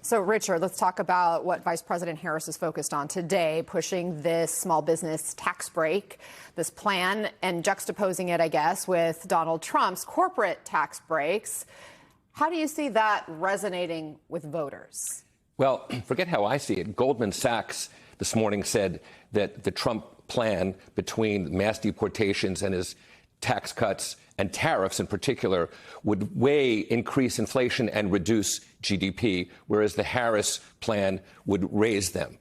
So, Richard, let's talk about what Vice President Harris is focused on today, pushing this small business tax break, this plan, and juxtaposing it, I guess, with Donald Trump's corporate tax breaks. How do you see that resonating with voters? Well, forget how I see it. Goldman Sachs this morning said that the Trump plan between mass deportations and his tax cuts and tariffs in particular would way increase inflation and reduce GDP, whereas the Harris plan would raise them.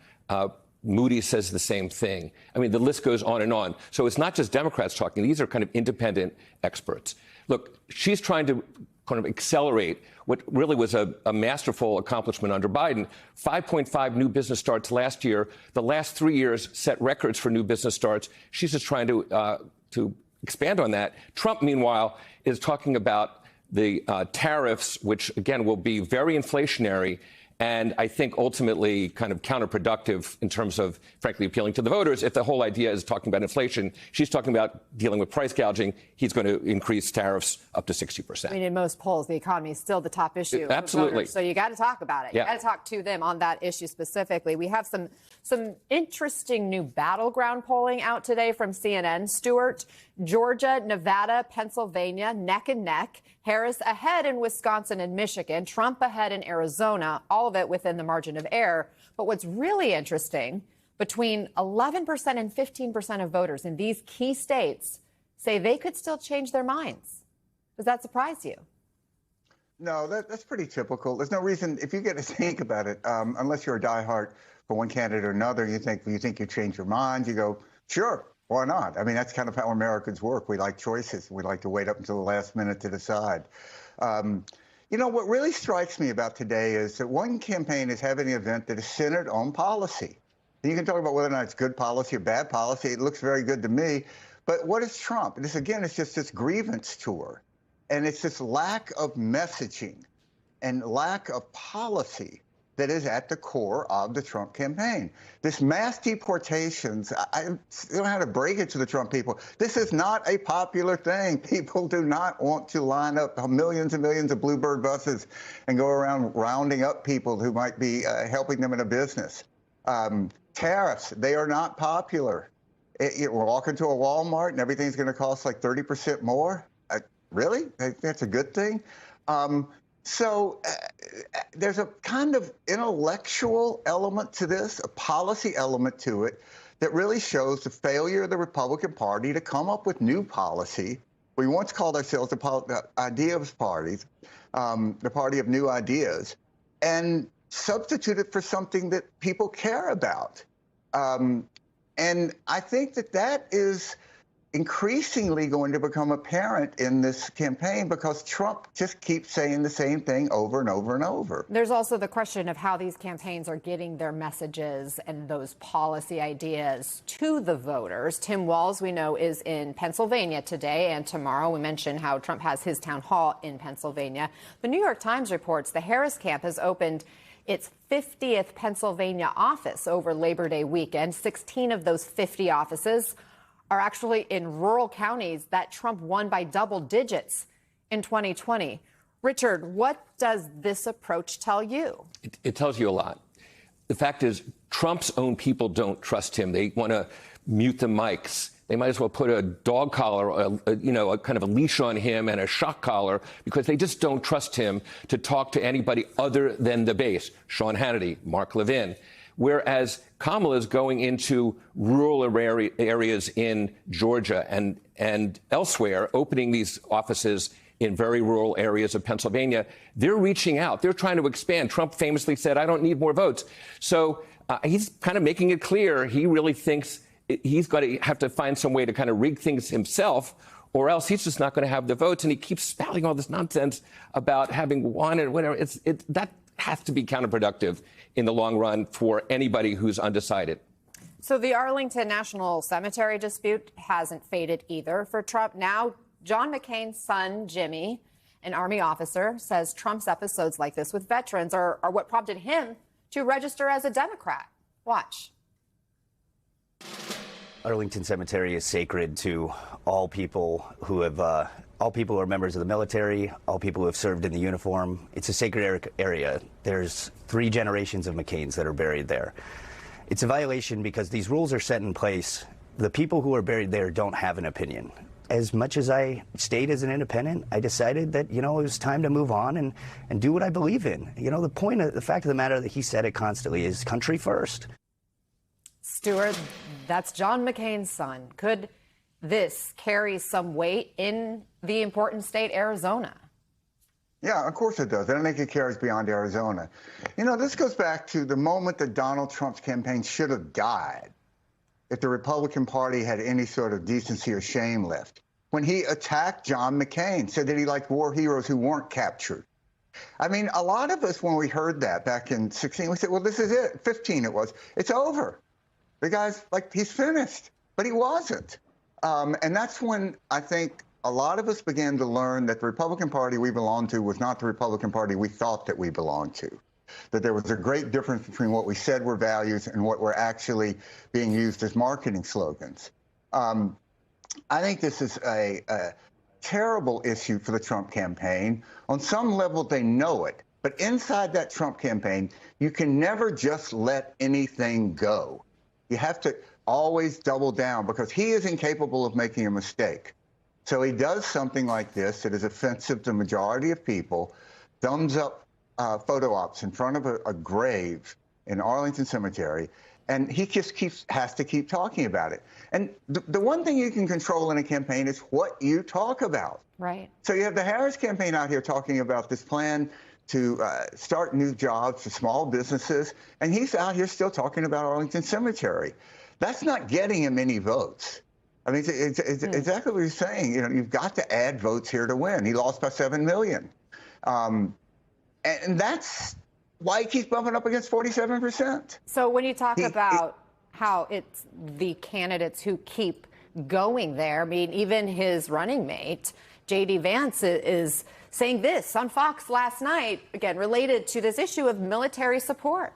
Moody's says the same thing. I mean, the list goes on and on. So it's not just Democrats talking. These are kind of independent experts. Look, she's trying to kind of accelerate what really was a masterful accomplishment under Biden. 5.5 new business starts last year. The last 3 years set records for new business starts. She's just trying to expand on that. Trump, meanwhile, is talking about the tariffs, which, again, will be very inflationary and I think ultimately kind of counterproductive in terms of, frankly, appealing to the voters. If the whole idea is talking about inflation, she's talking about dealing with price gouging. He's going to increase tariffs up to 60%. I mean, in most polls, the economy is still the top issue. Absolutely. So you got to talk about it. Yeah. You got to talk to them on that issue specifically. We have some interesting new battleground polling out today from CNN. Stuart, Georgia, Nevada, Pennsylvania, neck and neck. Harris ahead in Wisconsin and Michigan. Trump ahead in Arizona. All of it within the margin of error. But what's really interesting, between 11% and 15% of voters in these key states say they could still change their minds. Does that surprise you? No, that's pretty typical. There's no reason, if you get to think about it, unless you're a diehard for one candidate or another, you think you change your mind, you go, sure, why not? I mean, that's kind of how Americans work. We like choices. We like to wait up until the last minute to decide. You know, what really strikes me about today is that one campaign is having an event that is centered on policy. And you can talk about whether or not it's good policy or bad policy. It looks very good to me. But what is Trump? This, again, is just this grievance tour. And it's this lack of messaging and lack of policy that is at the core of the Trump campaign. This mass deportations, I don't know how to break it to the Trump people. This is not a popular thing. People do not want to line up millions and millions of Bluebird buses and go around rounding up people who might be helping them in a business. Tariffs, they are not popular. We're walking to a Walmart and everything's going to cost like 30% more. Really? That's a good thing? So there's a kind of intellectual element to this, a policy element to it, that really shows the failure of the Republican Party to come up with new policy. We once called ourselves the ideas party, the party of new ideas, and substitute it for something that people care about. And I think that is increasingly going to become apparent in this campaign because Trump just keeps saying the same thing over and over and over. There's also the question of how these campaigns are getting their messages and those policy ideas to the voters. Tim Walz, we know, is in Pennsylvania today and tomorrow. We mentioned how Trump has his town hall in Pennsylvania. The New York Times reports the Harris camp has opened its 50th Pennsylvania office over Labor Day weekend. 16 of those 50 offices are actually in rural counties that Trump won by double digits in 2020. Richard, what does this approach tell you? It tells you a lot. The fact is, Trump's own people don't trust him. They want to mute the mics. They might as well put a dog collar, a kind of a leash on him and a shock collar because they just don't trust him to talk to anybody other than the base. Sean Hannity, Mark Levin. Whereas Kamala is going into rural areas in Georgia and elsewhere, opening these offices in very rural areas of Pennsylvania. They're reaching out. They're trying to expand. Trump famously said, I don't need more votes. So he's kind of making it clear he really thinks he's going to have to find some way to kind of rig things himself, or else he's just not going to have the votes. And he keeps spouting all this nonsense about having won and whatever. That has to be counterproductive in the long run for anybody who's undecided. So the Arlington National Cemetery dispute hasn't faded either for Trump. Now, John McCain's son, Jimmy, an Army officer, says Trump's episodes like this with veterans are what prompted him to register as a Democrat. Watch. Arlington Cemetery is sacred to all people who have all people who are members of the military, all people who have served in the uniform. It's a sacred area. There's 3 generations of McCains that are buried there. It's a violation because these rules are set in place. The people who are buried there don't have an opinion. As much as I stayed as an independent, I decided that, it was time to move on and do what I believe in. The fact of the matter that he said it constantly is country first. Stuart, that's John McCain's son. Could this carry some weight in the important state, Arizona? Yeah, of course it does. I don't think it carries beyond Arizona. This goes back to the moment that Donald Trump's campaign should have died if the Republican Party had any sort of decency or shame left. When he attacked John McCain, said that he liked war heroes who weren't captured. I mean, a lot of us, when we heard that back in 16, we said, well, this is it. 15 it was. It's over. The guy's like, he's finished. But he wasn't. And that's when I think a lot of us began to learn that the Republican Party we belonged to was not the Republican Party we thought that we belonged to. That there was a great difference between what we said were values and what were actually being used as marketing slogans. I think this is a terrible issue for the Trump campaign. On some level, they know it. But inside that Trump campaign, you can never just let anything go. You have to always double down because he is incapable of making a mistake. So he does something like this that is offensive to the majority of people, thumbs up photo ops in front of a grave in Arlington Cemetery, and he just has to keep talking about it. And the one thing you can control in a campaign is what you talk about. Right. So you have the Harris campaign out here talking about this plan to start new jobs for small businesses, and he's out here still talking about Arlington Cemetery. That's not getting him any votes. I mean, it's exactly what he's saying. You've got to add votes here to win. He lost by 7 million. And that's why he keeps bumping up against 47%. So when you talk about how it's the candidates who keep going there, I mean, even his running mate, J.D. Vance, is saying this on Fox last night, again, related to this issue of military support.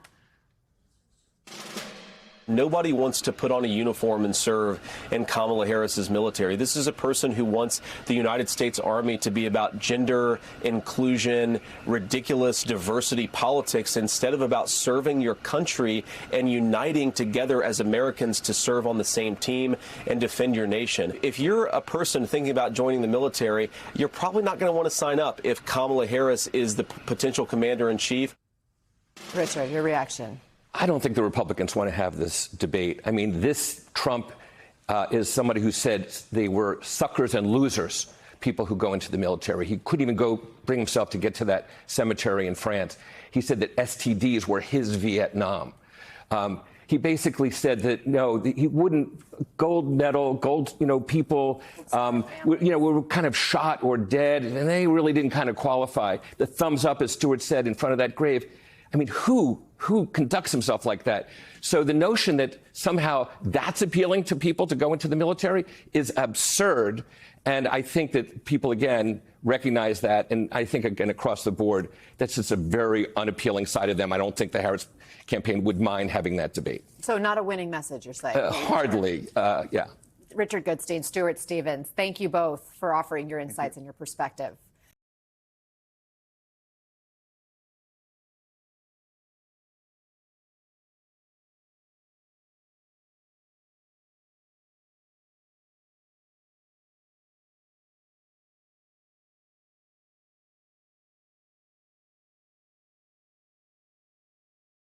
Nobody wants to put on a uniform and serve in Kamala Harris's military. This is a person who wants the United States Army to be about gender inclusion, ridiculous diversity politics, instead of about serving your country and uniting together as Americans to serve on the same team and defend your nation. If you're a person thinking about joining the military, you're probably not going to want to sign up if Kamala Harris is the potential commander-in-chief. Richard, your reaction? I don't think the Republicans want to have this debate. I mean, this Trump is somebody who said they were suckers and losers, people who go into the military. He couldn't even go bring himself to get to that cemetery in France. He said that STDs were his Vietnam. He basically said that, no, he wouldn't gold medal, people, were kind of shot or dead, and they really didn't kind of qualify. The thumbs up, as Stuart said, in front of that grave. I mean, who conducts himself like that? So the notion that somehow that's appealing to people to go into the military is absurd. And I think that people, again, recognize that. And I think, again, across the board, that's just a very unappealing side of them. I don't think the Harris campaign would mind having that debate. So not a winning message, you're saying? Hardly, yeah. Richard Goodstein, Stuart Stevens, thank you both for offering your insights and your perspective.